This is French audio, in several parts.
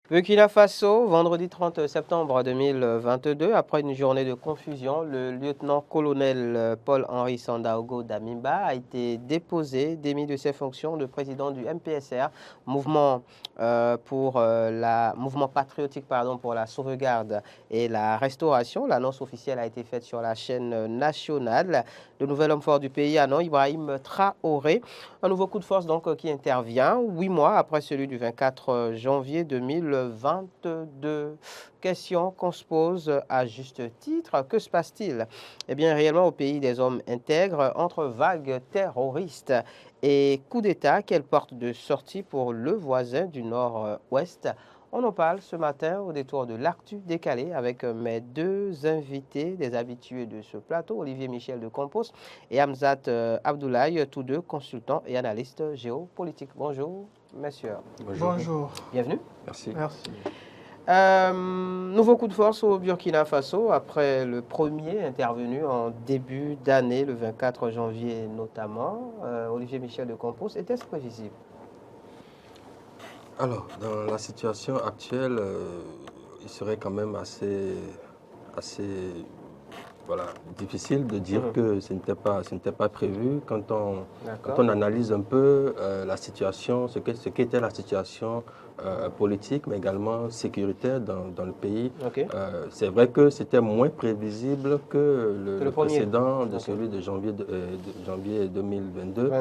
Burkina Faso, vendredi 30 septembre 2022, après une journée de confusion, le lieutenant-colonel Paul-Henri Sandaogo Damiba a été démis de ses fonctions de président du MPSR, mouvement mouvement patriotique pour la sauvegarde et la restauration. L'annonce officielle a été faite sur la chaîne nationale. Le nouvel homme fort du pays, Ibrahim Traoré, un nouveau coup de force qui intervient 8 mois après celui du 24 janvier 2022. Question qu'on se pose à juste titre. Que se passe-t-il? Eh bien, réellement, au pays des hommes intègres, entre vagues terroristes et coups d'État, quelle porte de sortie pour le voisin du nord-ouest? On en parle ce matin au détour de l'actu décalé avec mes deux invités, des habitués de ce plateau, Olivier Michel de Compos et Hamzat Abdoulaye, tous deux consultants et analystes géopolitiques. Bonjour, messieurs. Bonjour. Bonjour. Bienvenue. Merci. Merci. Nouveau coup de force au Burkina Faso après le premier intervenu en début d'année, le 24 janvier notamment. Olivier Michel de Compos, était-ce prévisible? Alors, dans la situation actuelle, il serait quand même assez voilà, difficile de dire que ce n'était pas prévu quand on analyse un peu la situation, ce qu'était la situation politique, mais également sécuritaire dans le pays. C'est vrai que c'était moins prévisible que le précédent, celui de janvier 2022.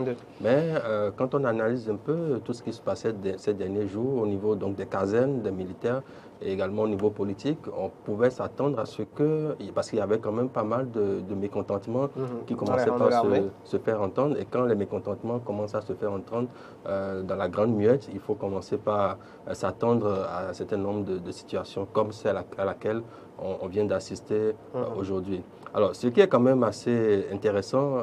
Mais quand on analyse un peu tout ce qui se passait ces derniers jours au niveau donc, des casernes, des militaires, et également au niveau politique, on pouvait s'attendre à ce que, parce qu'il y avait quand même pas mal de mécontentements qui commençaient par se faire entendre. Et quand les mécontentements commencent à se faire entendre dans la grande muette, il faut commencer par s'attendre à un certain nombre de situations comme celle à laquelle on vient d'assister aujourd'hui. Alors, ce qui est quand même assez intéressant,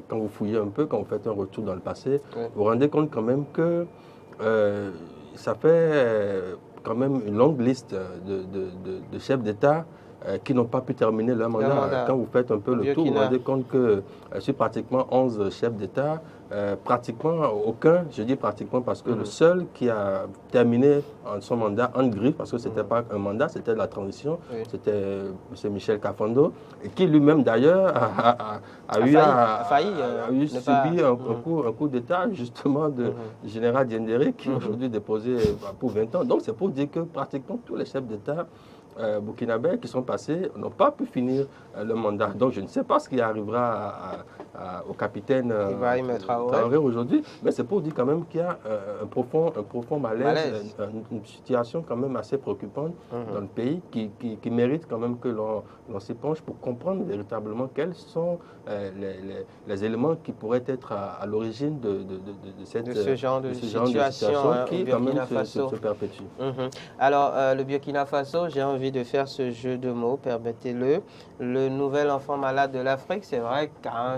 quand vous fouillez un peu, quand vous faites un retour dans le passé, vous vous rendez compte quand même que ça fait quand même une longue liste de chefs d'État qui n'ont pas pu terminer leur mandat. Quand vous faites un peu le tour, vous vous rendez compte que sur pratiquement 11 chefs d'État, pratiquement aucun, je dis pratiquement parce que le seul qui a terminé son mandat en griffe, parce que ce n'était pas un mandat, c'était de la transition, c'était M. Michel Kafando, et qui lui-même d'ailleurs a eu subi un coup d'État justement du général Diendéré qui aujourd'hui déposé pour 20 ans. Donc c'est pour dire que pratiquement tous les chefs d'État burkinabés qui sont passés n'ont pas pu finir le mandat. Donc je ne sais pas ce qui arrivera au capitaine Traoré aujourd'hui, mais c'est pour dire quand même qu'il y a un profond malaise. Une situation quand même assez préoccupante dans le pays qui mérite quand même que l'on s'épanche pour comprendre véritablement quels sont les éléments qui pourraient être à l'origine de ce genre de situation qui quand même se perpétue. Alors le Burkina Faso, j'ai envie de faire ce jeu de mots, permettez-le. Le nouvel enfant malade de l'Afrique, c'est vrai qu'à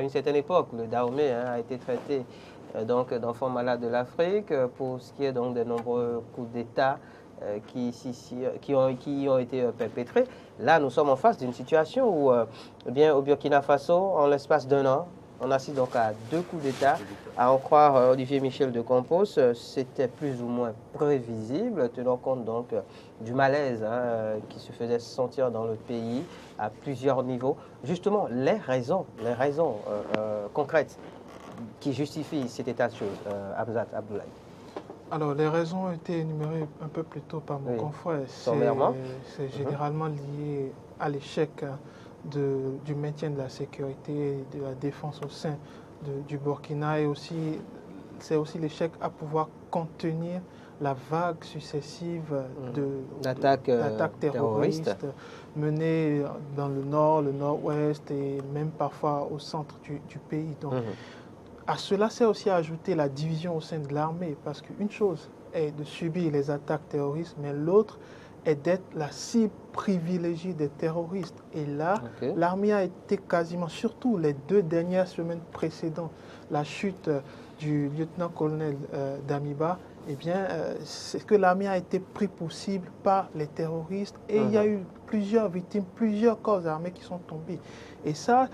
une certaine époque, le Dahomey a été traité d'enfant malade de l'Afrique pour ce qui est donc des nombreux coups d'État qui ont été perpétrés. Là, nous sommes en face d'une situation où, au Burkina Faso, en l'espace d'un an, on assiste donc à 2 coups d'État. À en croire Olivier Michel de Compos, c'était plus ou moins prévisible, tenant compte donc du malaise qui se faisait sentir dans le pays à plusieurs niveaux. Justement, les raisons concrètes qui justifient cet état de choses, Hamzat Abdoulaye. Alors, les raisons ont été énumérées un peu plus tôt par mon confrère. C'est généralement lié à l'échec du maintien de la sécurité et de la défense au sein du Burkina, et aussi c'est aussi l'échec à pouvoir contenir la vague successive d'attaques terroristes menées dans le nord, le nord-ouest et même parfois au centre du pays. Donc, à cela s'est aussi ajouté la division au sein de l'armée, parce qu'une chose est de subir les attaques terroristes, mais l'autre est d'être la cible privilégiée des terroristes. Et là, l'armée a été quasiment, surtout les 2 dernières semaines précédentes, la chute du lieutenant-colonel Damiba, eh bien, c'est que l'armée a été pris pour cible par les terroristes et il y a eu plusieurs victimes, plusieurs corps armés qui sont tombés. Et ça,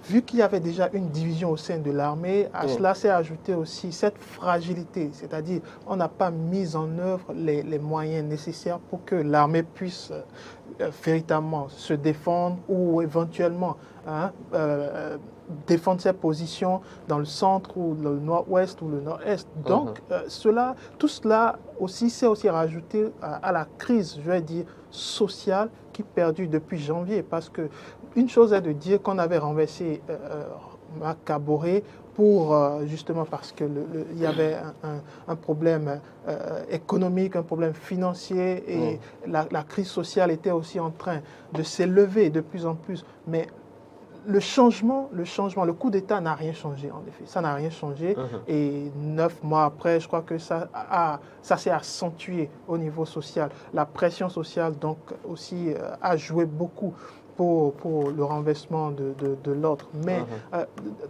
vu qu'il y avait déjà une division au sein de l'armée, à cela s'est ajouté aussi cette fragilité, c'est-à-dire on n'a pas mis en œuvre les moyens nécessaires pour que l'armée puisse véritablement se défendre ou éventuellement défendre ses positions dans le centre ou le nord-ouest ou le nord-est. Donc, tout cela aussi s'est aussi rajouté à la crise, je vais dire, sociale qui perdure depuis janvier. Parce que une chose est de dire qu'on avait renversé Kaboré pour justement parce que il y avait un problème économique, un problème financier et la crise sociale était aussi en train de s'élever de plus en plus. Mais le changement, le coup d'État n'a rien changé, en effet. Ça n'a rien changé. Et 9 mois après, je crois que ça s'est accentué au niveau social. La pression sociale, donc, aussi a joué beaucoup pour le renversement de l'ordre. Mais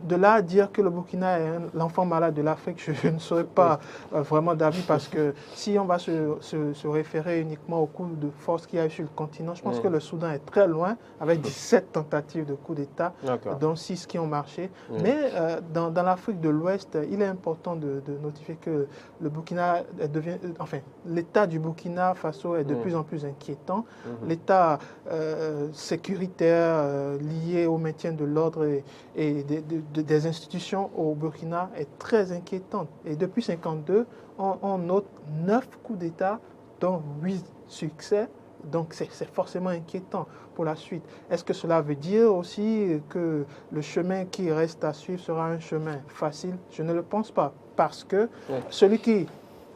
de là à dire que le Burkina est l'enfant malade de l'Afrique, je ne serais pas vraiment d'avis parce que si on va se référer uniquement au coup de force qu'il y a eu sur le continent, je pense que le Soudan est très loin avec 17 tentatives de coup d'État, dont 6 qui ont marché. Mais dans l'Afrique de l'Ouest, il est important de notifier que le Burkina l'état du Burkina Faso est de plus en plus inquiétant. L'état sécuritaire lié au maintien de l'ordre et des institutions au Burkina est très inquiétante. Et depuis 1952, on note 9 coups d'État, dont 8 succès. Donc c'est forcément inquiétant pour la suite. Est-ce que cela veut dire aussi que le chemin qui reste à suivre sera un chemin facile? Je ne le pense pas. Parce que celui qui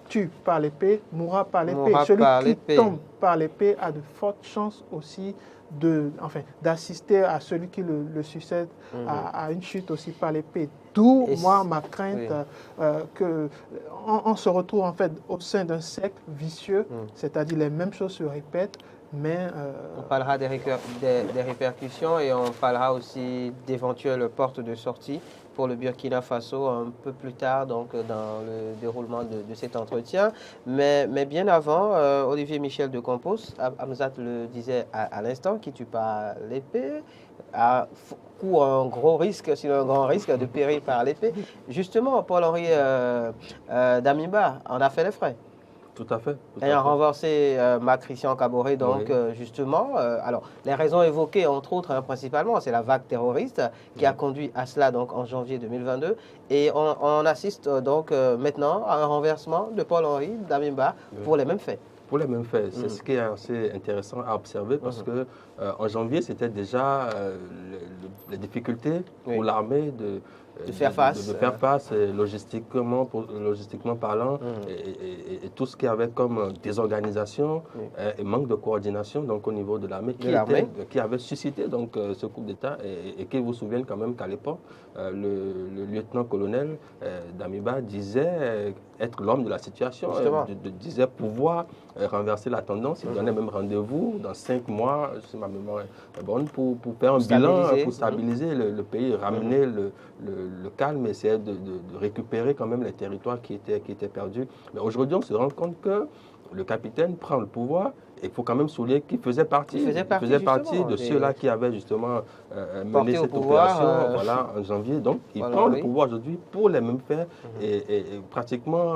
tue par l'épée mourra par l'épée. Celui qui tombe par l'épée a de fortes chances aussi d'assister à celui qui le succède à une chute aussi par l'épée. D'où, moi, ma crainte qu'on se retrouve en fait au sein d'un cercle vicieux, c'est-à-dire les mêmes choses se répètent, mais... On parlera des répercussions et on parlera aussi d'éventuelles portes de sortie pour le Burkina Faso un peu plus tard, donc dans le déroulement de cet entretien. Mais bien avant, Olivier Michel de Compos, Hamzat le disait à l'instant, qui tue pas l'épée, court un grand risque de périr par l'épée. Justement, Paul-Henri Damiba en a fait les frais. Tout à fait. Ayant renversé Christian Kaboré, donc justement, alors les raisons évoquées, entre autres, principalement, c'est la vague terroriste qui a conduit à cela donc en janvier 2022. Et on assiste donc maintenant à un renversement de Paul-Henri Damiba pour les mêmes faits. Pour les mêmes faits. C'est ce qui est assez intéressant à observer parce que en janvier, c'était déjà les difficultés pour l'armée de faire face logistiquement parlant et tout ce qu'il y avait comme désorganisation et manque de coordination donc au niveau de l'armée qui avait suscité donc ce coup d'État et qui vous souviennent quand même qu'à l'époque le lieutenant-colonel Damiba disait être l'homme de la situation, disait pouvoir renverser la tendance. Il donnait même rendez-vous dans 5 mois, si ma mémoire est bonne, pour faire un bilan, pour stabiliser le pays, ramener le calme, essayer de récupérer quand même les territoires qui étaient perdus. Mais aujourd'hui, on se rend compte que le capitaine prend le pouvoir. Il faut quand même souligner qu'il faisait partie de ceux-là qui avaient justement mené cette opération en janvier. Donc, il prend le pouvoir aujourd'hui pour les mêmes faits et pratiquement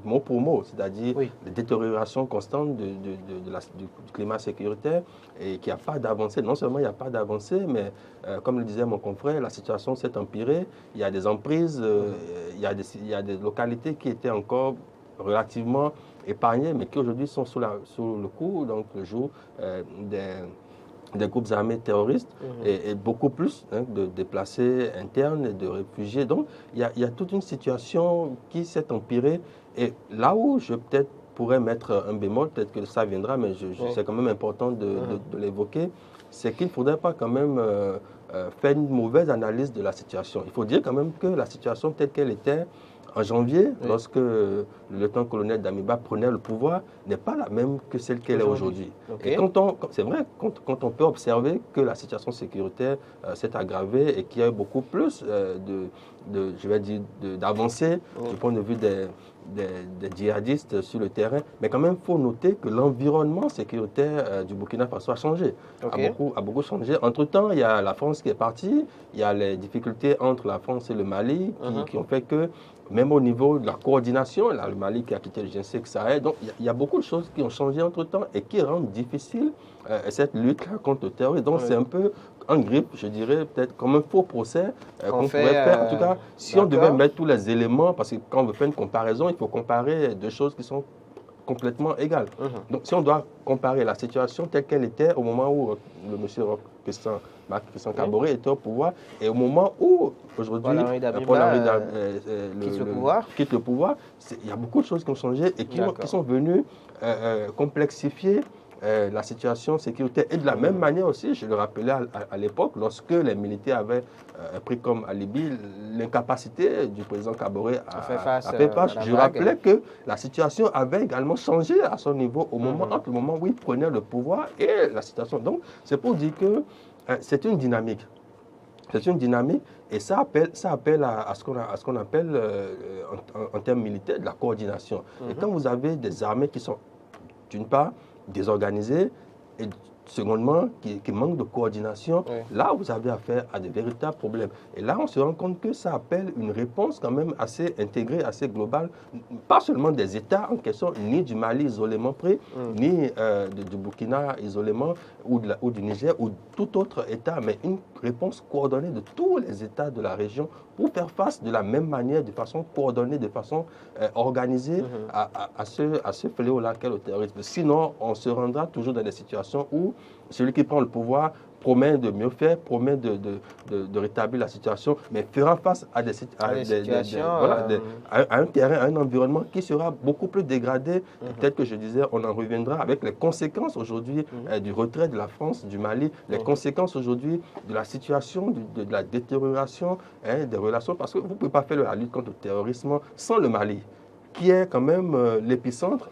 mot pour mot, c'est-à-dire la détérioration constante du climat sécuritaire et qu'il n'y a pas d'avancée. Non seulement il n'y a pas d'avancée, mais comme le disait mon confrère, la situation s'est empirée. Il y a des emprises, il y a des localités qui étaient encore relativement épargnés, mais qui aujourd'hui sont sous le coup, donc le jour des groupes armés terroristes et beaucoup plus de déplacés internes et de réfugiés. Donc il y a toute une situation qui s'est empirée et là où je peut-être pourrais mettre un bémol, peut-être que ça viendra, mais c'est quand même important de l'évoquer, c'est qu'il ne faudrait pas quand même faire une mauvaise analyse de la situation. Il faut dire quand même que la situation telle qu'elle était en janvier, lorsque le lieutenant-colonel Damiba prenait le pouvoir, n'est pas la même que celle qu'elle est aujourd'hui. Et c'est vrai, quand on peut observer que la situation sécuritaire s'est aggravée et qu'il y a eu beaucoup plus d'avancées du point de vue des djihadistes sur le terrain, mais quand même, il faut noter que l'environnement sécuritaire du Burkina Faso a changé, a beaucoup changé. Entre-temps, il y a la France qui est partie, il y a les difficultés entre la France et le Mali qui ont fait que, même au niveau de la coordination, là, le Mali qui a quitté le G5 Sahel, donc il y a beaucoup de choses qui ont changé entre-temps et qui rendent difficile cette lutte contre le terrorisme. Donc c'est un peu en grippe, je dirais, peut-être comme un faux procès qu'on pourrait faire. En tout cas, si on devait mettre tous les éléments, parce que quand on veut faire une comparaison, il faut comparer deux choses qui sont complètement égales. Donc si on doit comparer la situation telle qu'elle était au moment où le monsieur Christian Kaboré était au pouvoir et au moment où aujourd'hui Paul-Henri quitte le pouvoir, il y a beaucoup de choses qui ont changé et qui sont venues complexifier la situation sécuritaire. Et de la même manière aussi, je le rappelais à l'époque, lorsque les militaires avaient pris comme alibi l'incapacité du président Kaboré à faire face, je rappelais que la situation avait également changé à son niveau entre le moment où il prenait le pouvoir et la situation. Donc, c'est pour dire que c'est une dynamique. C'est une dynamique et ça appelle à ce qu'on appelle en termes militaires de la coordination. Et quand vous avez des armées qui sont, d'une part, désorganisées et secondement, qui manquent de coordination, là, vous avez affaire à de véritables problèmes. Et là, on se rend compte que ça appelle une réponse quand même assez intégrée, assez globale, pas seulement des États en question, ni du Mali isolément pris, ni du Burkina isolément, ou du Niger, ou tout autre État, mais une réponse coordonnée de tous les États de la région pour faire face de la même manière, de façon coordonnée, de façon organisée à ce fléau-là qu'est le terrorisme. Sinon, on se rendra toujours dans des situations où celui qui prend le pouvoir promet de mieux faire, promet de rétablir la situation, mais fera face à un terrain, à un environnement qui sera beaucoup plus dégradé. Peut-être que je disais, on en reviendra avec les conséquences aujourd'hui du retrait de la France, du Mali, les conséquences aujourd'hui de la situation, de la détérioration des relations, parce que vous ne pouvez pas faire la lutte contre le terrorisme sans le Mali, qui est quand même l'épicentre,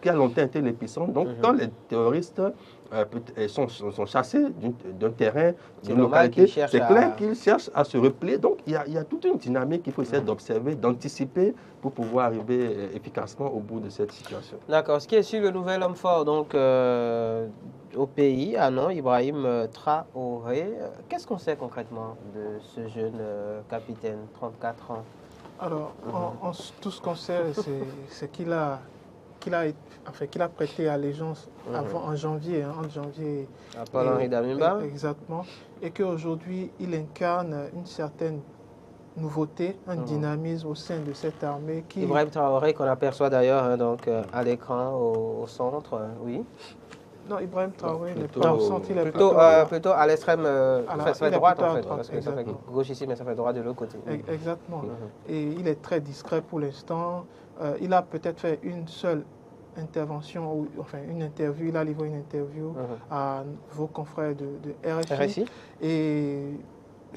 qui a longtemps été l'épicentre. Donc, quand les terroristes sont chassés d'un terrain, d'une localité, c'est clair qu'ils cherchent à se replier. Donc, il y a toute une dynamique qu'il faut essayer d'observer, d'anticiper pour pouvoir arriver efficacement au bout de cette situation. D'accord. Ce qui est sur le nouvel homme fort, donc, au pays, Ibrahim Traoré, qu'est-ce qu'on sait concrètement de ce jeune capitaine, 34 ans? Alors, tout ce qu'on sait, c'est qu'il a prêté allégeance en janvier. À Paul-Henri Damiba. Exactement. Et qu'aujourd'hui, il incarne une certaine nouveauté, un dynamisme au sein de cette armée. Ibrahim Traoré, qu'on aperçoit d'ailleurs à l'écran, au centre, oui. Non, Ibrahim Traoré n'est pas au centre, il est plutôt à l'extrême, ça fait droite en fait, parce que ça fait gauche ici, mais ça fait droite de l'autre côté. Exactement. Et il est très discret pour l'instant. Il a peut-être fait une seule intervention, une interview, il a livré une interview à vos confrères de RFI. Et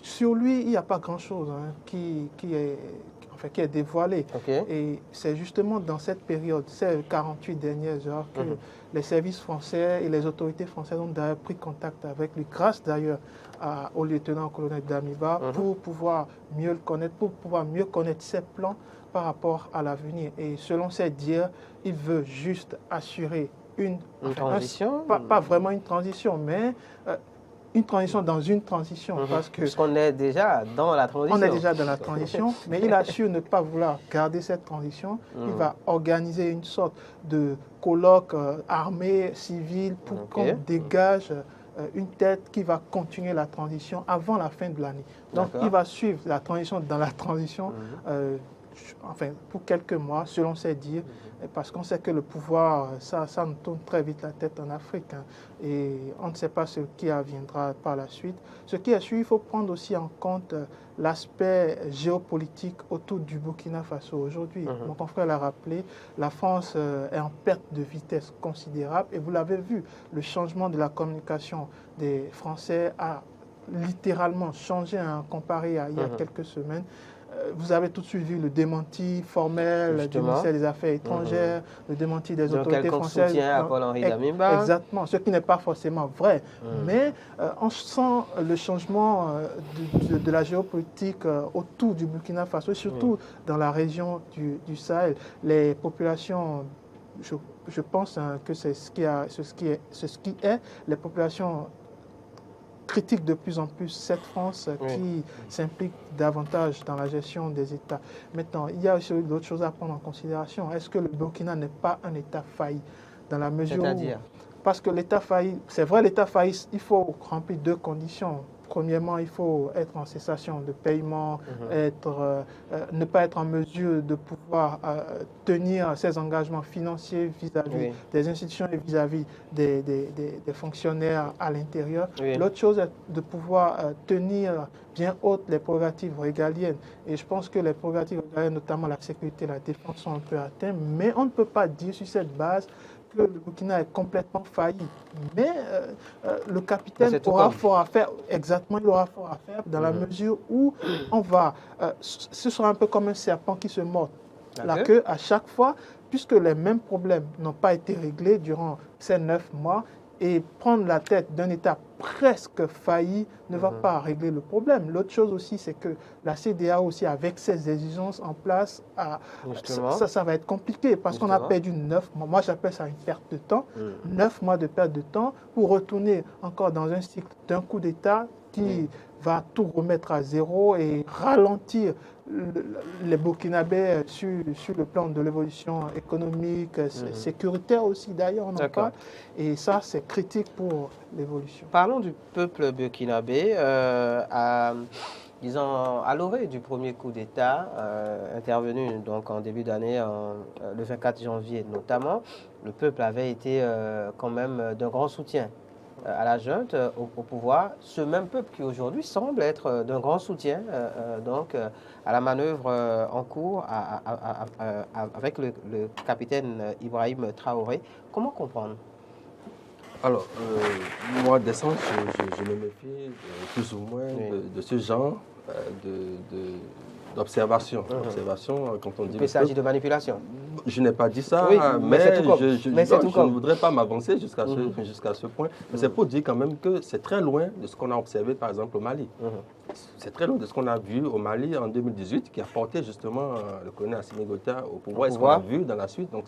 sur lui, il n'y a pas grand-chose qui est dévoilé. Et c'est justement dans cette période, ces 48 dernières heures, que les services français et les autorités françaises ont d'ailleurs pris contact avec lui, grâce d'ailleurs au lieutenant-colonel Damiba, pour pouvoir mieux le connaître, pour pouvoir mieux connaître ses plans par rapport à l'avenir. Et selon ses dires, il veut juste assurer une transition. Pas vraiment une transition, mais une transition dans une transition. Puisqu'on est déjà dans la transition. On est déjà dans la transition, mais il assure ne pas vouloir garder cette transition. Il va organiser une sorte de colloque armée, civile, pour qu'on dégage une tête qui va continuer la transition avant la fin de l'année. Donc, il va suivre la transition dans la transition, pour quelques mois, selon ses dires, parce qu'on sait que le pouvoir, ça nous tourne très vite la tête en Afrique, et on ne sait pas ce qui adviendra par la suite. Ce qui est sûr, il faut prendre aussi en compte l'aspect géopolitique autour du Burkina Faso aujourd'hui. Mon confrère l'a rappelé, la France est en perte de vitesse considérable, et vous l'avez vu, le changement de la communication des Français a littéralement changé comparé à il y a quelques semaines. vous avez tout de suite vu le démenti formel du ministère des Affaires étrangères, le démenti des autorités françaises. Soutien à Paul-Henri Damiba. Exactement, ce qui n'est pas forcément vrai. Mais on sent le changement de la géopolitique autour du Burkina Faso, surtout dans la région du Sahel. Les populations, je pense que c'est ce qui est, les populations critiquent de plus en plus cette France qui s'implique davantage dans la gestion des États. Maintenant, il y a aussi d'autres choses à prendre en considération. Est-ce que le Burkina n'est pas un État failli dans la mesure où... Parce que l'État failli, c'est vrai, l'État failli, il faut remplir deux conditions. Premièrement, il faut être en cessation de paiement, ne pas être en mesure de pouvoir tenir ses engagements financiers vis-à-vis des institutions et vis-à-vis des fonctionnaires à l'intérieur. L'autre chose est de pouvoir tenir bien haute les prérogatives régaliennes. Et je pense que les prérogatives régaliennes, notamment la sécurité et la défense, sont un peu atteintes. Mais on ne peut pas dire sur cette base que le Burkina est complètement failli. Mais le capitaine aura fort à faire, exactement, il aura fort à faire dans la mesure où on va, ce sera un peu comme un serpent qui se mord la queue à chaque fois, puisque les mêmes problèmes n'ont pas été réglés durant ces 9 mois, et prendre la tête d'un État presque failli ne va pas régler le problème. L'autre chose aussi, c'est que la CEDEAO aussi, avec ses exigences en place, ça va être compliqué parce qu'on a perdu 9 mois. Moi, j'appelle ça une perte de temps. 9 mois de perte de temps pour retourner encore dans un cycle d'un coup d'État qui va tout remettre à zéro et ralentir les Burkinabés sur le plan de l'évolution économique, sécuritaire aussi d'ailleurs, on en parle. Et ça, c'est critique pour l'évolution. Parlons du peuple burkinabé. Disons, à l'orée du premier coup d'État intervenu donc en début d'année, le 24 janvier notamment, le peuple avait été quand même d'un grand soutien à la junte, au pouvoir, ce même peuple qui aujourd'hui semble être d'un grand soutien donc à la manœuvre en cours avec le capitaine Ibrahim Traoré. Comment comprendre? Alors, moi, d'essence, je me méfie plus ou moins de ce genre d'observation. Quand on dit il s'agit de manipulation. Je n'ai pas dit ça, mais je ne voudrais pas m'avancer jusqu'à ce point. Mais c'est pour dire quand même que c'est très loin de ce qu'on a observé, par exemple, au Mali. C'est très loin de ce qu'on a vu au Mali en 2018, qui a porté justement le colonel Assimi Goïta au pouvoir, et ce qu'on a vu dans la suite. Donc,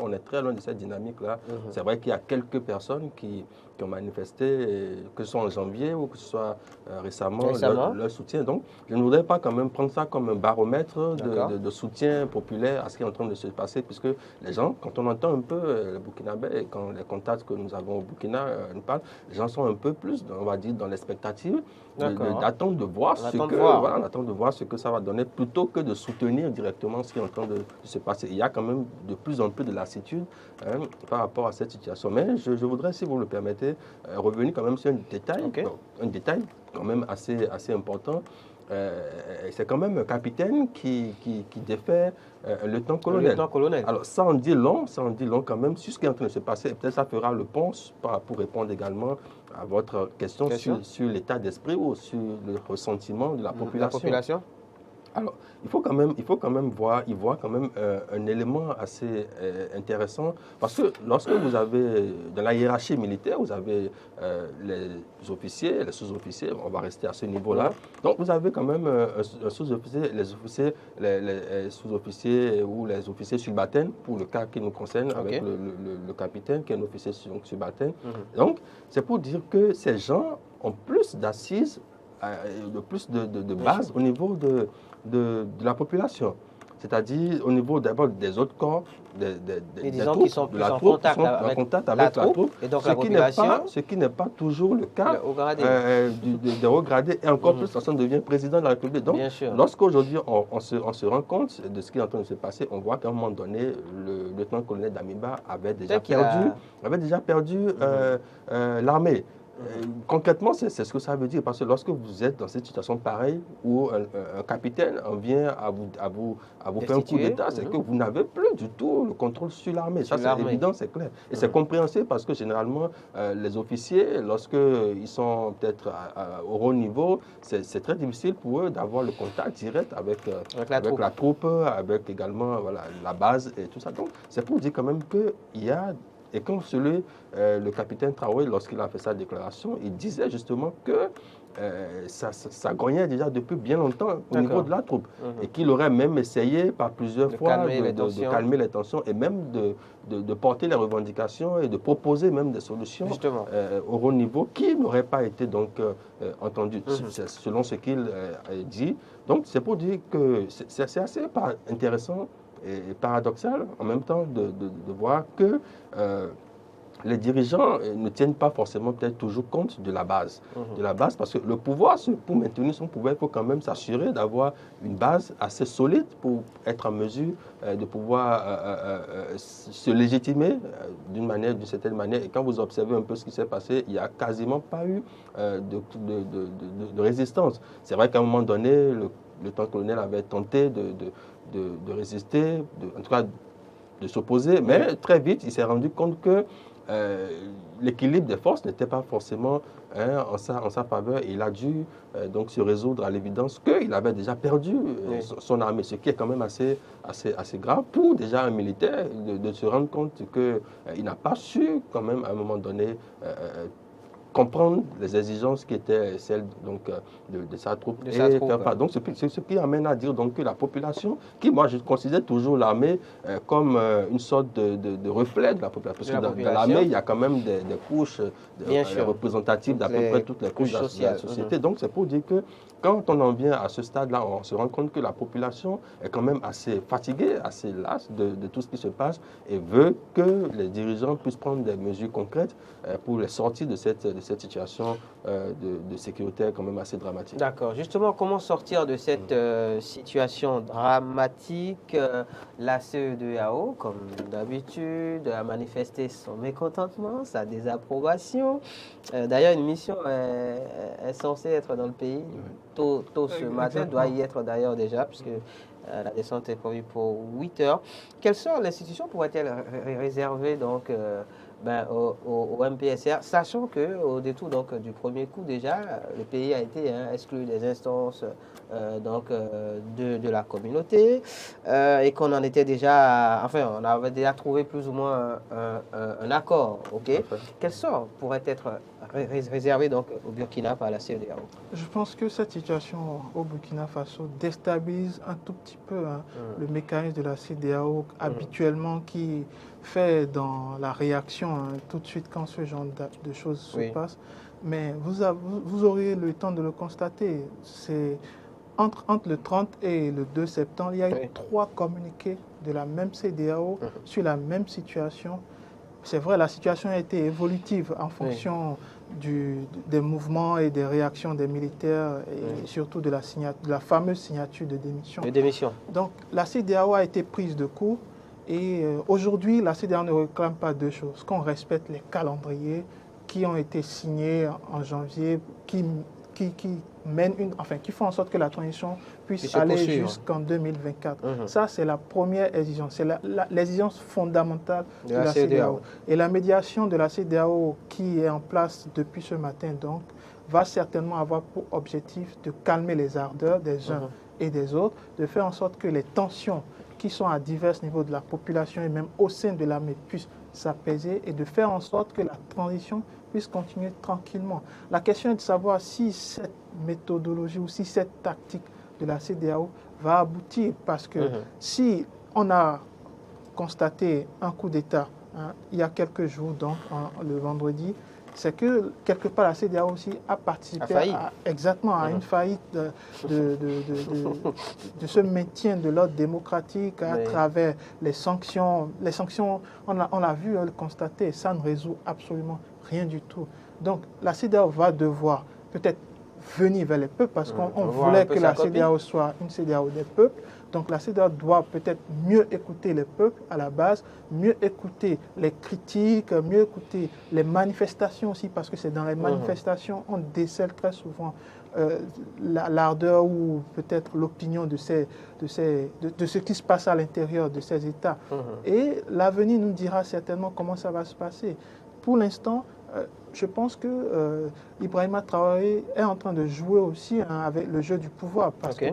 on est très loin de cette dynamique-là. C'est vrai qu'il y a quelques personnes qui ont manifesté, que ce soit en janvier ou que ce soit récemment. Leur soutien. Donc, je ne voudrais pas quand même prendre ça comme un baromètre de soutien populaire à ce qui est en train de se passer, puisque les gens, quand on entend un peu les Burkinabés, quand les contacts que nous avons au Burkina nous parlent, les gens sont un peu plus, on va dire, dans l'expectative, d'attendre de voir ce que ça va donner, plutôt que de soutenir directement ce qui est en train de se passer. Il y a quand même de plus en plus de lassitude par rapport à cette situation. Mais je voudrais, si vous le permettez, revenir quand même sur un détail, un détail quand même assez important. C'est quand même un capitaine qui défait un lieutenant-colonel. Alors, ça en dit long quand même sur ce qui est en train de se passer. Et peut-être ça fera le pont pour répondre également à votre question sur l'état d'esprit ou sur le ressentiment de la population. Alors, il faut quand même voir un élément assez intéressant, parce que lorsque vous avez, dans la hiérarchie militaire, vous avez les officiers, les sous-officiers, on va rester à ce niveau-là. Donc, vous avez quand même un sous-officier, les sous-officiers ou les officiers subalternes, pour le cas qui nous concerne, avec le capitaine qui est un officier subalterne. Donc, c'est pour dire que ces gens ont plus d'assises, plus de base au niveau de la population. C'est-à-dire au niveau d'abord des autres corps, des troupes, qui sont plus en contact avec la troupe, et donc la population. Ce qui n'est pas toujours le cas des hauts gradés, et encore plus lorsqu'on devient président de la République. Donc, lorsqu'aujourd'hui on se rend compte de ce qui est en train de se passer, on voit qu'à un moment donné, le lieutenant-colonel Damiba avait déjà perdu l'armée. Concrètement, c'est ce que ça veut dire. Parce que lorsque vous êtes dans cette situation pareille, où un capitaine en vient à vous faire un coup d'État, c'est que vous n'avez plus du tout le contrôle sur l'armée. Ça, c'est évident, c'est clair. Et c'est compréhensible parce que généralement, les officiers, lorsqu'ils sont peut-être au haut niveau, c'est très difficile pour eux d'avoir le contact direct avec la troupe, avec également la base et tout ça. Donc, c'est pour dire quand même qu'il y a... Et quand le capitaine Traoré, lorsqu'il a fait sa déclaration, il disait justement que ça grognait déjà depuis bien longtemps au niveau de la troupe. Et qu'il aurait même essayé par plusieurs fois de calmer les tensions et même de porter les revendications et de proposer même des solutions au haut niveau qui n'auraient pas été donc entendues, selon ce qu'il dit. Donc c'est pour dire que c'est assez intéressant et paradoxal en même temps de voir que les dirigeants ne tiennent pas forcément peut-être toujours compte de la base. Parce que le pouvoir, pour maintenir son pouvoir, il faut quand même s'assurer d'avoir une base assez solide pour être en mesure de pouvoir se légitimer d'une certaine manière. Et quand vous observez un peu ce qui s'est passé, il n'y a quasiment pas eu de résistance. C'est vrai qu'à un moment donné, le lieutenant-colonel avait tenté de résister, en tout cas de s'opposer, mais très vite, il s'est rendu compte que l'équilibre des forces n'était pas forcément en sa faveur et il a dû donc se résoudre à l'évidence qu'il avait déjà perdu son armée, ce qui est quand même assez grave pour déjà un militaire de se rendre compte qu'il n'a pas su quand même à un moment donné comprendre les exigences qui étaient celles donc, de sa troupe. Donc, ce qui amène à dire donc, que la population, qui moi je considère toujours l'armée comme une sorte de reflet de la population. Parce que dans l'armée, il y a quand même des couches représentatives d'à peu près toutes les couches de la société. Donc, c'est pour dire que quand on en vient à ce stade-là, on se rend compte que la population est quand même assez fatiguée, assez lasse de tout ce qui se passe et veut que les dirigeants puissent prendre des mesures concrètes pour les sortir de cette situation de sécurité quand même assez dramatique. D'accord. Justement, comment sortir de cette situation dramatique? La CEDEAO, comme d'habitude, a manifesté son mécontentement, sa désapprobation. D'ailleurs, une mission est censée être dans le pays tôt ce matin, doit y être d'ailleurs déjà, puisque la descente est prévue pour 8 heures. Quelles sont les institutions pourraient-elles réserver donc au MPSR, sachant qu'au détour donc, du premier coup déjà, le pays a été exclu des instances de la communauté et qu'on en était déjà, on avait déjà trouvé plus ou moins un accord. Quel sort pourrait être réservé donc au Burkina par la CEDEAO? Je pense que cette situation au Burkina Faso déstabilise un tout petit peu le mécanisme de la CEDEAO habituellement qui fait dans la réaction tout de suite quand ce genre de choses se passe. Mais vous aurez le temps de le constater. C'est entre le 30 et le 2 septembre, il y a eu 3 communiqués de la même CEDEAO sur la même situation. C'est vrai, la situation a été évolutive en fonction des mouvements et des réactions des militaires et surtout de la fameuse signature de démission. Donc la CEDEAO a été prise de court et aujourd'hui la CEDEAO ne réclame pas deux choses: qu'on respecte les calendriers qui ont été signés en janvier, qui font en sorte que la transition puisse aller jusqu'en 2024. Ça, c'est la première exigence. C'est l'exigence fondamentale de la CEDEAO. Et la médiation de la CEDEAO qui est en place depuis ce matin, donc, va certainement avoir pour objectif de calmer les ardeurs des uns et des autres, de faire en sorte que les tensions qui sont à divers niveaux de la population et même au sein de l'armée puissent s'apaiser et de faire en sorte que la transition puisse continuer tranquillement. La question est de savoir si cette méthodologie ou si cette tactique de la CEDEAO va aboutir, parce que si on a constaté un coup d'État il y a quelques jours, donc le vendredi, c'est que quelque part la CEDEAO aussi a participé à une faillite de ce maintien de l'ordre démocratique à travers les sanctions. Les sanctions, on l'a vu, le constater, ça ne résout absolument rien du tout. Donc la CEDEAO va devoir peut-être venir vers les peuples parce qu'on voulait que la CEDEAO soit une CEDEAO des peuples. Donc la CEDEAO doit peut-être mieux écouter les peuples à la base, mieux écouter les critiques, mieux écouter les manifestations aussi, parce que c'est dans les manifestations on décèle très souvent l'ardeur ou peut-être l'opinion de ce qui se passe à l'intérieur de ces États. Et l'avenir nous dira certainement comment ça va se passer. Pour l'instant, je pense que Ibrahima Traoré est en train de jouer aussi avec le jeu du pouvoir parce que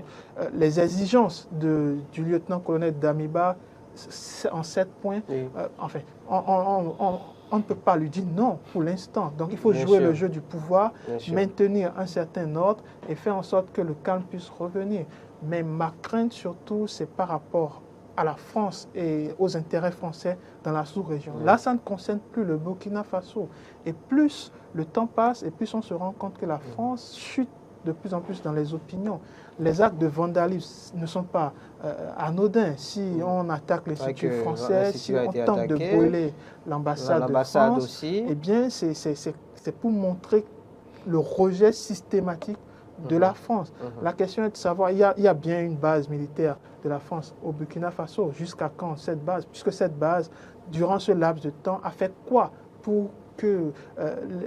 les exigences du lieutenant-colonel Damiba en 7 points, enfin, on ne peut pas lui dire non pour l'instant. Donc il faut jouer le jeu du pouvoir, maintenir un certain ordre et faire en sorte que le calme puisse revenir. Mais ma crainte surtout, c'est par rapport à la France et aux intérêts français dans la sous-région. Là, ça ne concerne plus le Burkina Faso. Et plus le temps passe, et plus on se rend compte que la France chute de plus en plus dans les opinions. Les actes de vandalisme ne sont pas anodins. Si on attaque l'Institut français, si on tente de brûler l'ambassade de France, aussi. Eh bien, c'est pour montrer le rejet systématique de la France. La question est de savoir, il y a bien une base militaire de la France au Burkina Faso. Jusqu'à quand cette base? Puisque cette base, durant ce laps de temps, a fait quoi pour que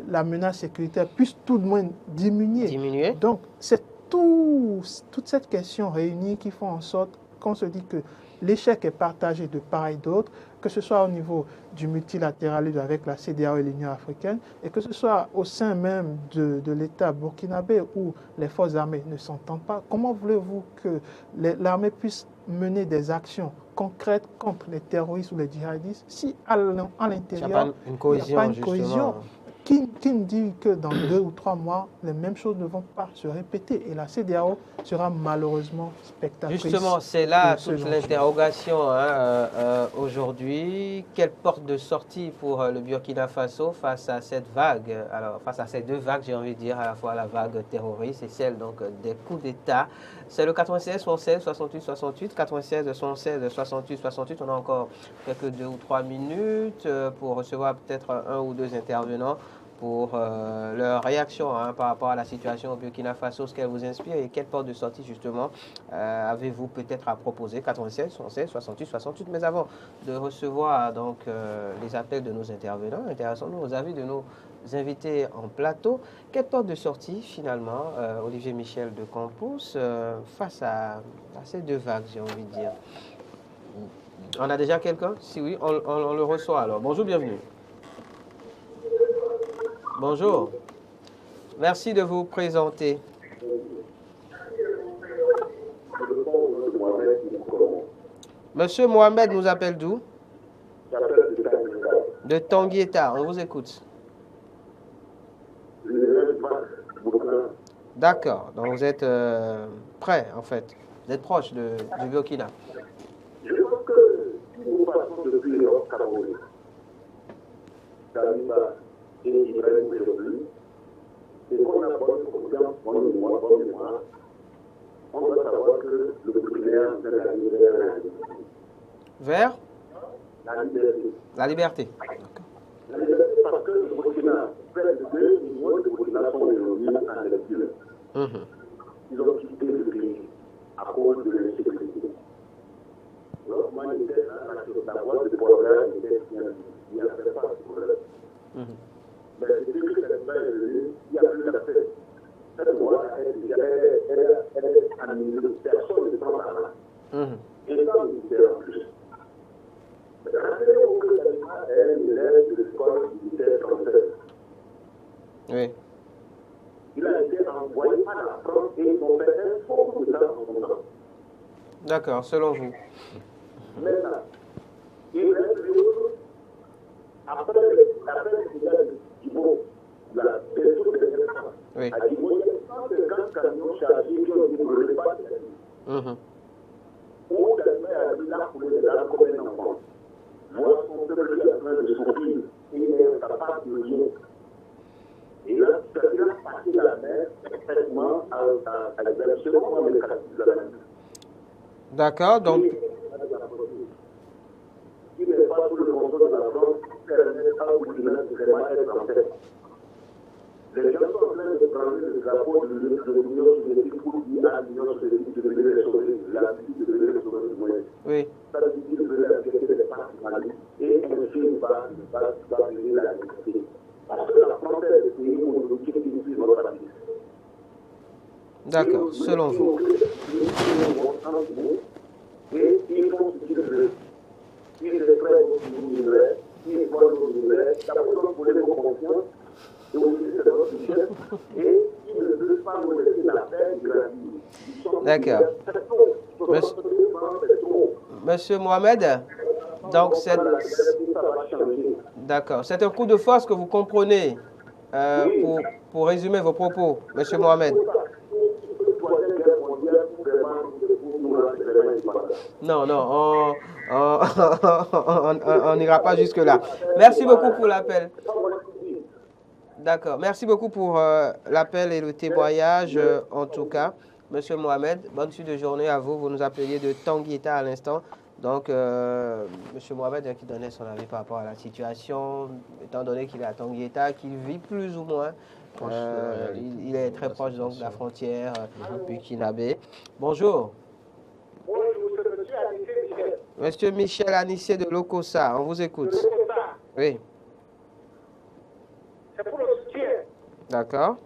la menace sécuritaire puisse tout de moins diminuer? Donc, c'est toute cette question réunie qui font en sorte qu'on se dit que l'échec est partagé de part et d'autre, que ce soit au niveau du multilatéralisme avec la CEDEAO et l'Union africaine, et que ce soit au sein même de l'État burkinabé où les forces armées ne s'entendent pas. Comment voulez-vous que l'armée puisse mener des actions concrètes contre les terroristes ou les djihadistes si à l'intérieur, il n'y a pas une cohésion? Qui me dit que dans 2 ou 3 mois, les mêmes choses ne vont pas se répéter et la CEDEAO sera malheureusement spectatrice. Justement, c'est là toute l'interrogation aujourd'hui. Quelle porte de sortie pour le Burkina Faso face à cette vague? Alors, face à ces 2 vagues, j'ai envie de dire, à la fois la vague terroriste et celle donc, des coups d'État. C'est le 96 76 68 68, 96 76 68 68. On a encore quelques 2 ou 3 minutes pour recevoir peut-être 1 ou 2 intervenants pour leur réaction par rapport à la situation au Burkina Faso, ce qu'elle vous inspire et quelle porte de sortie justement avez-vous peut-être à proposer? 96 76 68 68. Mais avant de recevoir donc les appels de nos intervenants, intéressons-nous aux avis de nos invités en plateau. Quelle porte de sortie finalement, Olivier Michel de Campos, face à ces 2 vagues, j'ai envie de dire? On a déjà quelqu'un? Si oui, on le reçoit alors. Bonjour, bienvenue. Bonjour. Merci de vous présenter. Monsieur Mohamed nous appelle d'où? De Tanguieta, on vous écoute. D'accord, donc vous êtes prêt en fait, vous êtes proche du Burkina. Je pense que si nous passons depuis l'Europe camerounaise, et Ibrahim aujourd'hui, c'est qu'on a bonne confiance, bonne mémoire, on doit savoir que le Burkina est vers la liberté. La liberté. La liberté parce que le Burkina, près de 2 millions de Burkina sont aujourd'hui en exil. Ils ont quitté le pays à cause de l'insécurité. Donc, moi, j'étais la voie de problème, il n'y avait pas de problème. Mais depuis que cette loi est venue, il n'y a plus d'accès. Cette loi, elle est animée, personne ne prend la main. Et ça, c'est en plus. Rappelez-vous que Salima est un élève de l'école militaire française. Oui. Il a été envoyé à la France et ils ont fait un faux coup d'État en son temps. D'accord, selon vous. Maintenant, il reste l'autre. Après le village de Djibo, la personne de l'État, à Djibo, il y a 150 camions chargés qui ont été brûlés par les ennemis. Où Salima a mis la coulée de la comme un enfant. Voir son peuple qui est en train de souffrir, il est incapable de rien. Et là, il a passé la mer extrêmement à l'exercition comme le capitaine de la mer. D'accord, donc. Il n'est pas sous le contrôle de la France, permet à Burkina de vraiment être en tête. Les gens sont en train de prendre le drapeau de l'Union soviétique pour dire à l'Union soviétique de venir les sauver, la Russie de venir les sauver du moyen. Oui. Ça veut dire que la vérité n'est pas Mali et un film va venir la vérité. Parce que la frontière des pays aujourd'hui qui est notre famille. D'accord, selon vous. Et ils font ce qu'ils veulent. Ils se prennent au minerai, ils voient au minerai, d'abord pour les confiance, et aussi c'est notre chef, et ils ne veulent pas nous laisser la paix de la vie. D'accord. Monsieur Mohamed, donc c'est un coup de force que vous comprenez pour résumer vos propos, Monsieur Mohamed. Non, on n'ira pas jusque-là. Merci beaucoup pour l'appel. D'accord, merci beaucoup pour l'appel et le témoignage, en tout cas. Monsieur Mohamed, bonne suite de journée à vous. Vous nous appeliez de Tanguy-Eta à l'instant. Donc, Monsieur Mohamed qui donnait son avis par rapport à la situation, étant donné qu'il est à Tanguy-Eta, qu'il vit plus ou moins. Il est très proche donc, de la frontière burkinabé. Bonjour. Bonjour, monsieur Anissé. Monsieur Michel Anissé de Lokossa, on vous écoute. Lokossa. Oui. C'est pour le soutien. D'accord.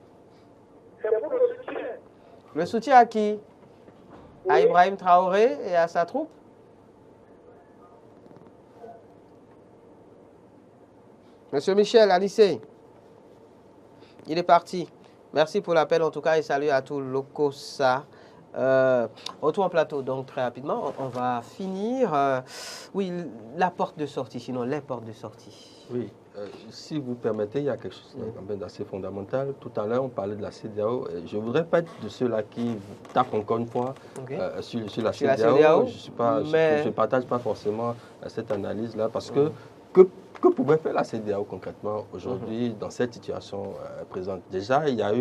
C'est pour le soutien. Le soutien à qui? Oui. À Ibrahim Traoré et à sa troupe? Monsieur Michel Anissé, il est parti. Merci pour l'appel en tout cas et salut à tout Lokossa. Retour en plateau, donc très rapidement, on va finir. Oui, la porte de sortie, sinon les portes de sortie. Oui, si vous permettez, il y a quelque chose d'assez fondamental. Tout à l'heure, on parlait de la CEDEAO. Je ne voudrais pas être de ceux-là qui tapent encore une fois sur la CEDEAO. Je ne partage pas forcément cette analyse-là parce que pouvait faire la CEDEAO concrètement aujourd'hui dans cette situation présente? Déjà, il y a eu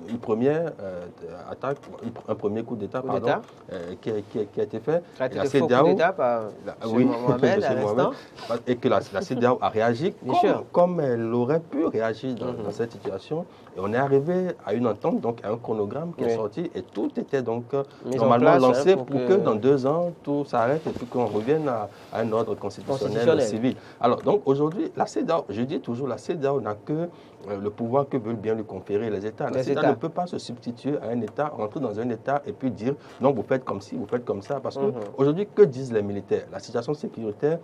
une première attaque, un premier coup d'État qui a été fait. La CEDEAO, coup d'État par Mohamed à l'instant. Et que la CEDEAO a réagi comme elle aurait pu réagir dans cette situation. Et on est arrivé à une entente, donc à un chronogramme qui est sorti et tout était donc normalement lancé pour que dans 2 ans, tout s'arrête et puis qu'on revienne à un ordre constitutionnel civil. Alors donc aujourd'hui, la CEDEAO, je dis toujours, la CEDEAO n'a que le pouvoir que veulent bien lui conférer les États. La CEDEAO ne peut pas se substituer à un État, rentrer dans un État et puis dire non, vous faites comme ci, vous faites comme ça. Parce qu'aujourd'hui, que disent les militaires? La situation sécuritaire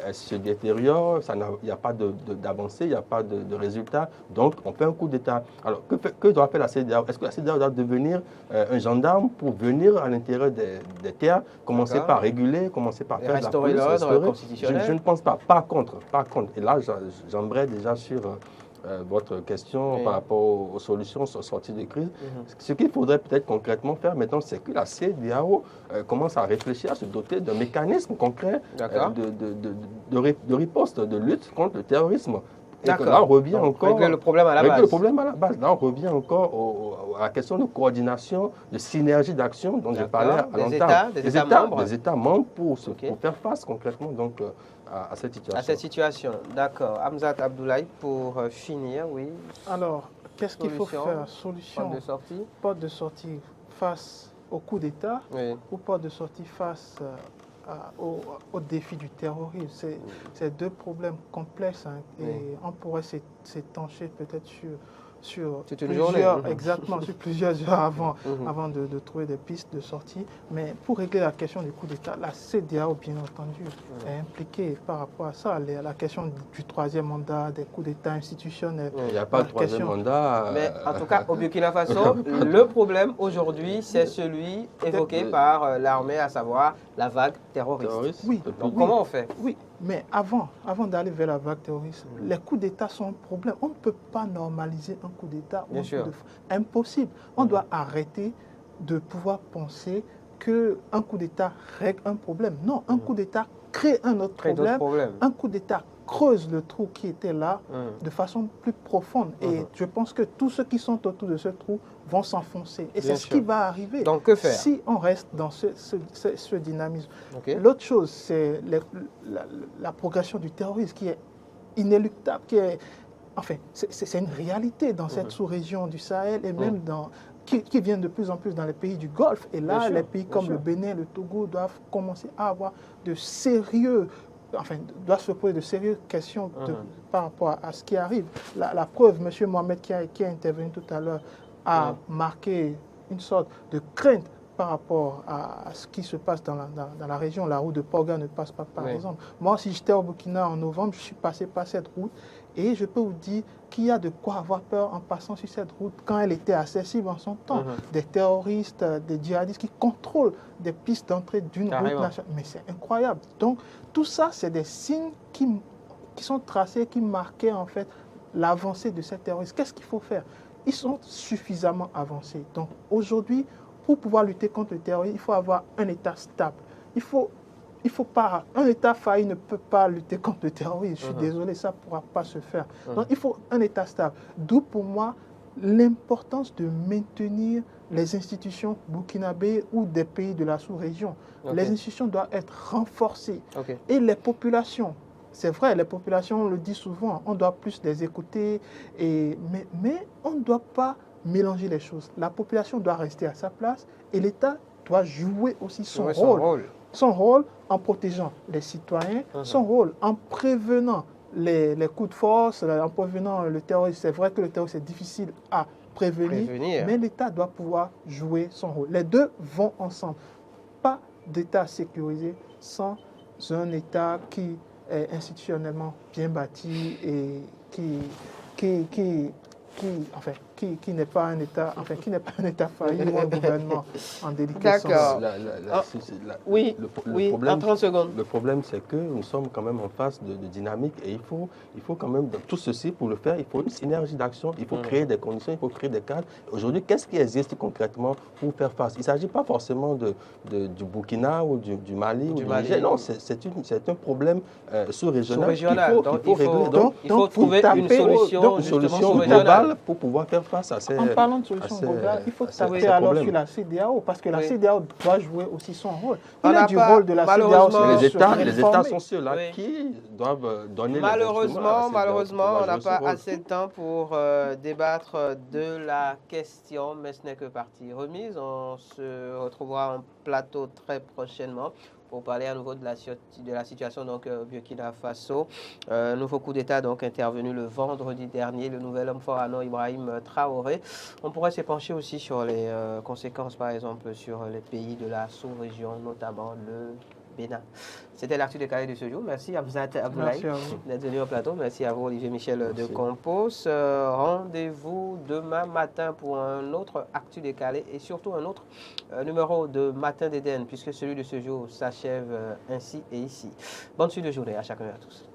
elle se détériore, il n'y a pas d'avancée, il n'y a pas de résultat. Donc on fait un coup d'État. Alors que doit faire la CEDEAO? Est-ce que la CEDEAO doit devenir un gendarme pour venir à l'intérieur des terres, commencer par réguler, commencer par faire la police, l'ordre constitutionnel? Je ne pense pas. Par contre. Et là, j'embraye déjà sur votre question par rapport aux solutions sorties de crise. Ce qu'il faudrait peut-être concrètement faire maintenant, c'est que la CEDEAO commence à réfléchir, à se doter d'un mécanisme concret de riposte, de lutte contre le terrorisme. Et que là, on revient encore... Régler le problème à la base. Le problème à la base. Là, on revient encore à la question de coordination, de synergie d'action dont je parlais à l'entame. Des États membres pour faire face concrètement donc, à cette situation. À cette situation, d'accord. Hamzat Abdoulaye, pour finir, oui. Alors, qu'est-ce qu'il faut faire? Solution. Porte de sortie. Porte de sortie face au coup d'État ou porte de sortie face au défi du terrorisme. C'est 2 problèmes complexes et on pourrait s'étancher peut-être sur plusieurs heures avant de trouver des pistes de sortie. Mais pour régler la question du coup d'État, la CEDEAO, bien entendu, est impliquée par rapport à ça. La question du 3e mandat, des coups d'État institutionnels. Il n'y a pas de 3e mandat. Mais en tout cas, au Burkina Faso, le problème aujourd'hui, c'est celui évoqué par l'armée, à savoir la vague terroriste. Oui. Donc comment on fait? Oui. Mais avant d'aller vers la vague terroriste, les coups d'État sont un problème. On ne peut pas normaliser un coup d'État. Impossible. On doit arrêter de pouvoir penser qu'un coup d'État règle un problème. Non, un coup d'État crée un autre problème. Un coup d'État creuse le trou qui était là de façon plus profonde. Et je pense que tous ceux qui sont autour de ce trou vont s'enfoncer. Et c'est ce qui va arriver. Donc, que faire si on reste dans ce dynamisme? L'autre chose, c'est la progression du terrorisme qui est inéluctable, qui est enfin, c'est une réalité dans cette sous-région du Sahel et même qui vient de plus en plus dans les pays du Golfe. Et là, les pays comme le Bénin, le Togo doivent commencer à avoir doivent se poser de sérieuses questions par rapport à ce qui arrive. La preuve, M. Mohamed qui est intervenu tout à l'heure a marqué une sorte de crainte par rapport à ce qui se passe dans la région. La route de Porga ne passe pas, par exemple. Moi, si j'étais au Burkina en novembre, je suis passé par cette route et je peux vous dire qu'il y a de quoi avoir peur en passant sur cette route quand elle était accessible en son temps. Des terroristes, des djihadistes qui contrôlent des pistes d'entrée d'une route nationale. Mais c'est incroyable. Donc, tout ça, c'est des signes qui sont tracés, qui marquaient en fait l'avancée de ces terroristes. Qu'est-ce qu'il faut faire? Ils sont suffisamment avancés. Donc, aujourd'hui, pour pouvoir lutter contre le terrorisme, il faut avoir un État stable. Il faut pas, un État failli ne peut pas lutter contre le terrorisme. Je suis désolé, ça ne pourra pas se faire. Donc, il faut un État stable. D'où, pour moi, l'importance de maintenir les institutions burkinabées ou des pays de la sous-région. Les institutions doivent être renforcées. Et les populations, c'est vrai, les populations, on le dit souvent, on doit plus les écouter, mais on ne doit pas mélanger les choses. La population doit rester à sa place et l'État doit jouer aussi son rôle. Son rôle en protégeant les citoyens, son rôle en prévenant les coups de force, en prévenant le terrorisme. C'est vrai que le terrorisme est difficile à prévenir, mais l'État doit pouvoir jouer son rôle. Les deux vont ensemble. Pas d'État sécurisé sans un État qui est institutionnellement bien bâti et qui n'est pas un État, failli ou un gouvernement en déliquescence. D'accord. En 30 secondes. Le problème, c'est que nous sommes quand même en phase de dynamique et il faut quand même, dans tout ceci, pour le faire, il faut une synergie d'action, il faut créer des conditions, il faut créer des cadres. Aujourd'hui, qu'est-ce qui existe concrètement pour faire face? Il ne s'agit pas forcément du Burkina ou du Mali ou du Niger. Non, c'est un problème sous-régional qu'il faut régler. Donc, il faut trouver une solution globale pour pouvoir faire face à ces... En parlant de solution globale, il faut taper alors sur la CEDEAO, parce que la CEDEAO doit jouer aussi son rôle. Il y a du rôle de la CEDEAO. Les États sont ceux-là qui doivent donner Malheureusement, on n'a pas assez de temps pour débattre de la question, mais ce n'est que partie remise. On se retrouvera en plateau très prochainement pour parler à nouveau de la situation donc, au Burkina Faso. Nouveau coup d'État donc intervenu le vendredi dernier, le nouvel homme fort Anon Ibrahim Traoré. On pourrait s'épancher aussi sur les conséquences, par exemple, sur les pays de la sous-région, notamment le Bénin. C'était l'actu décalé de ce jour. Merci à Abzat Abdoulaye d'être venu au plateau. Merci à vous, Olivier Michel de Compos. Rendez-vous demain matin pour un autre actu décalé et surtout un autre numéro de Matin d'Éden, puisque celui de ce jour s'achève ainsi et ici. Bonne suite de journée à chacun et à tous.